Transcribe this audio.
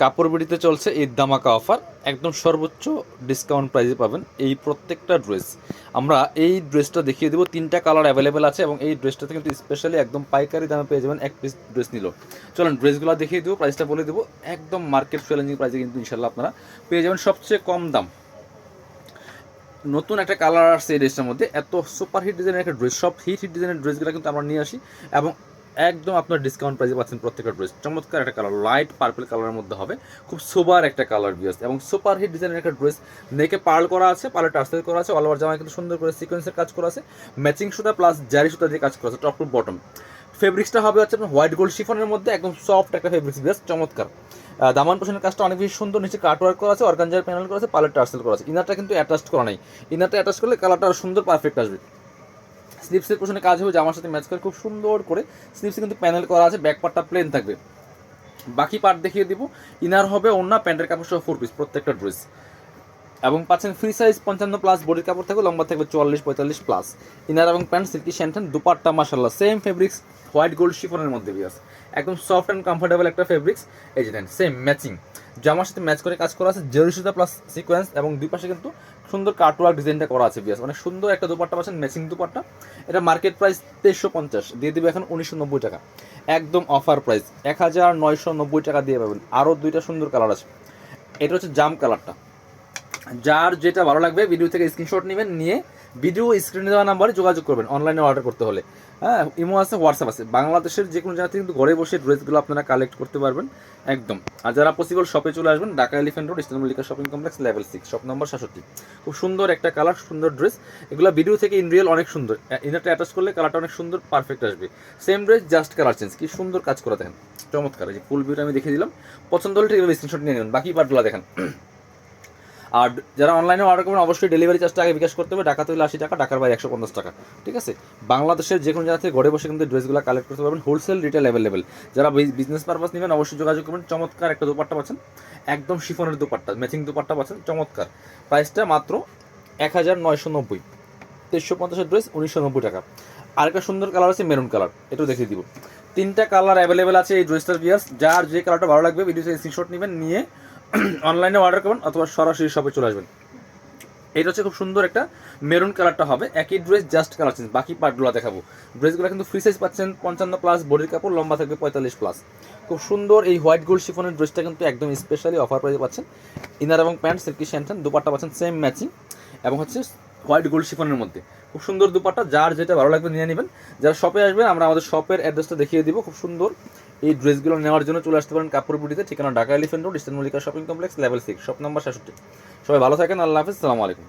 কাপড় বিডিতে চলছে ঈদ ধামাকা অফার, একদম সর্বোচ্চ ডিসকাউন্ট প্রাইসে পাবেন এই প্রত্যেকটা ড্রেস। আমরা এই ড্রেসটা দেখিয়ে দেবো, 3টা কালার অ্যাভেলেবেল আছে এবং এই ড্রেসটাতে কিন্তু স্পেশালি একদম পাইকারি দামে পেয়ে যাবেন। এক পিস ড্রেস নিল, চলুন ড্রেসগুলো দেখিয়ে দেবো, প্রাইসটা বলে দেবো। একদম মার্কেট চ্যালেঞ্জিং প্রাইসে কিন্তু ইনশাল্লাহ আপনারা পেয়ে যাবেন সবচেয়ে কম দাম। নতুন একটা কালার আসছে এই ড্রেসটার মধ্যে, এত সুপার হিট ডিজাইনের একটা ড্রেস, সব হিট ডিজাইনের ড্রেসগুলো কিন্তু আমরা নিয়ে আসি এবং একদম আপনার ডিসকাউন্ট প্রাইসে পাচ্ছেন প্রত্যেকটা ড্রেস। চমৎকার একটা কালার, লাইট পার্পল কালারের মধ্যে হবে, খুব সোবার একটা কালার বিয়াস এবং সুপার হিট ডিজাইনের একটা ড্রেস। নেকে পার্ল করা আছে, পার্লে টার্সেল করা আছে, অল ওভার জামায় কিন্তু সুন্দর করে সিকোয়েন্সের কাজ করা আছে, ম্যাচিং সুতা প্লাস জারি সুতা দিয়ে কাজ করা আছে টপ টু বটম। ফেব্রিক্সটা হবে হচ্ছে আপনার হোয়াইট গোল্ড শিফনের মধ্যে, একদম সফট একটা ফেব্রিক্স বিয়াস, চমৎকার। দামান পোষণের কাজটা অনেক বেশি সুন্দর, নিচে কাট ওয়ার্ক করা আছে, অর্গানজার প্যানেল করা আছে, পার্লে টার্সেল করা আছে। ইনারটা কিন্তু অ্যাটাচ করা নাই, ইনারটা অ্যাটাচ করলে কালারটা আরও সুন্দর পারফেক্ট আসবে। স্লিপসের পোশনে কাজ হবে জামার সাথে ম্যাচ করে খুব সুন্দর করে, স্লিপসে কিন্তু প্যানেল করা আছে, ব্যাক পার্টটা প্লেন থাকবে। বাকি পার্ট দেখিয়ে দিব। ইনার হবে ওন্না, প্যান্টের কাপড় সহ 4 পিস প্রত্যেকটা ড্রেস এবং পাচ্ছেন ফ্রি সাইজ 55 প্লাস, বডির কাপড় থাকবে, লম্বা থাকবে 44-45 প্লাস। ইনার এবং প্যান্ট সিল্কি শ্যান্টেন, দুপাট্টা মাশাআল্লাহ সেম ফেব্রিক্স, হোয়াইট গোল্ড শিফনের মধ্যে বিয়াস, একদম সফট অ্যান্ড কমফোর্টেবল একটা ফেব্রিক্স। এই যে দেন সেম ম্যাচিং জামার সাথে ম্যাচ করে কাজ করা আছে, জরি সুতা প্লাস সিকোয়েন্স এবং দুই পাশে কিন্তু সুন্দর কাটওয়ার্ক ডিজাইনটা করা আছে বিয়াস, অনেক সুন্দর একটা দুপাট্টা পাচ্ছেন, ম্যাচিং দুপাট্টা। এটা মার্কেট প্রাইস 2350, দিয়ে দিবে এখন 1990 টাকা, একদম অফার প্রাইস 1990 টাকা দিয়ে পাবেন। আরও দুইটা সুন্দর কালার আছে, এটা হচ্ছে জাম কালারটা। যার যেটা ভালো লাগবে ভিডিও থেকে স্ক্রিনশট নেবেন, নিয়ে ভিডিও স্ক্রিনে দেওয়া নাম্বারে যোগাযোগ করবেন অনলাইনে অর্ডার করতে হলে। হ্যাঁ, ইমো আছে, হোয়াটসঅ্যাপ আছে, বাংলাদেশের যে কোনো জায়গা থেকে কিন্তু ঘরে বসে ড্রেসগুলো আপনারা কালেক্ট করতে পারবেন একদম। আর যারা পসিবল শপে চলে আসবেন, Dhaka elephant road, eastern Mallika shopping complex, level 6, shop number 67। খুব সুন্দর একটা কালার, সুন্দর ড্রেস, এগুলো ভিডিও থেকে ইন রিয়েল অনেক সুন্দর। ইনারটা অ্যাটাচ করলে কালারটা অনেক সুন্দর পারফেক্ট আসবে। Same dress, just colour change, কি সুন্দর কাজ করে দেখেন, চমৎকার। এই যে ফুল ভিউটা আমি দেখিয়ে দিলাম, পছন্দ হলে ঠিক স্ক্রিনশট নিয়ে নেবেন, বাকি পার্টগুলো দেখেন। আর যারা অনলাইনে অর্ডার করবেন অবশ্যই ডেলিভারি চার্জটা আগে বিকাশ করতে হবে, ঢাকাতে হলে 80 টাকা, ঢাকার বাইরে 150 টাকা, ঠিক আছে। বাংলাদেশের যে কোনো জায়গা থেকে ঘরে বসে কিন্তু ড্রেসগুলো কালেক্ট করতে পারবেন, হোলসেল রিটেল অ্যাভেলেবেল। যারা বিজনেস পারপাস নেবেন অবশ্যই যোগাযোগ করবেন। চমৎকার একটা দুপাট্টা পাচ্ছেন, একদম শিফনের দুপাট্টা, ম্যাচিং দুপাট্টা পাচ্ছেন, চমৎকার। প্রাইসটা মাত্র 1990, 2350 ড্রেস 1990 টাকা। আরেকটা সুন্দর কালার আছে মেরুন কালার, এটাও দেখিয়ে দিব। 3টা কালার অ্যাভেলেবেল আছে এই ড্রেসটার বিয়াস, যার যে কালারটা ভালো লাগবে ভিডিওতে স্ক্রিনশট নেবেন, নিয়ে অনলাইনে অর্ডার করবেন অথবা সরাসরি শপে চলে আসবেন। এটা হচ্ছে খুব সুন্দর একটা মেরুন কালারটা হবে, একই ড্রেস জাস্ট কালার চেঞ্জ, বাকি পার্টগুলো দেখাবো। ড্রেসগুলো কিন্তু ফ্রি সাইজ পাচ্ছেন 55 প্লাস, বডির কাপড় লম্বা থাকবে 45 প্লাস। খুব সুন্দর এই হোয়াইট গোল্ড শিফনের ড্রেসটা কিন্তু একদম স্পেশালি অফার প্রাইসে পাচ্ছেন। ইনার এবং প্যান্ট সিল্কি শ্যান্টেন, দুপাট্টা পাচ্ছেন সেম ম্যাচিং এবং হচ্ছে হোয়াইট গোল্ড শিফনের মধ্যে, খুব সুন্দর দুপাট্টা। যার যেটা ভালো লাগবে নিয়ে নেবেন। যারা শপে আসবেন আমরা আমাদের শপের অ্যাড্রেসটা দেখিয়ে দিব, খুব সুন্দর। এই ড্রেসগুলো নেওয়ার জন্য চলে আসতে পারেন কাপড় বুটিতে, ঠিকানা Dhaka elephant road, eastern Mallika shopping complex, level 6, shop number 67। সবাই ভালো থাকেন, আল্লাহ হাফিজ, আসসালামু আলাইকুম।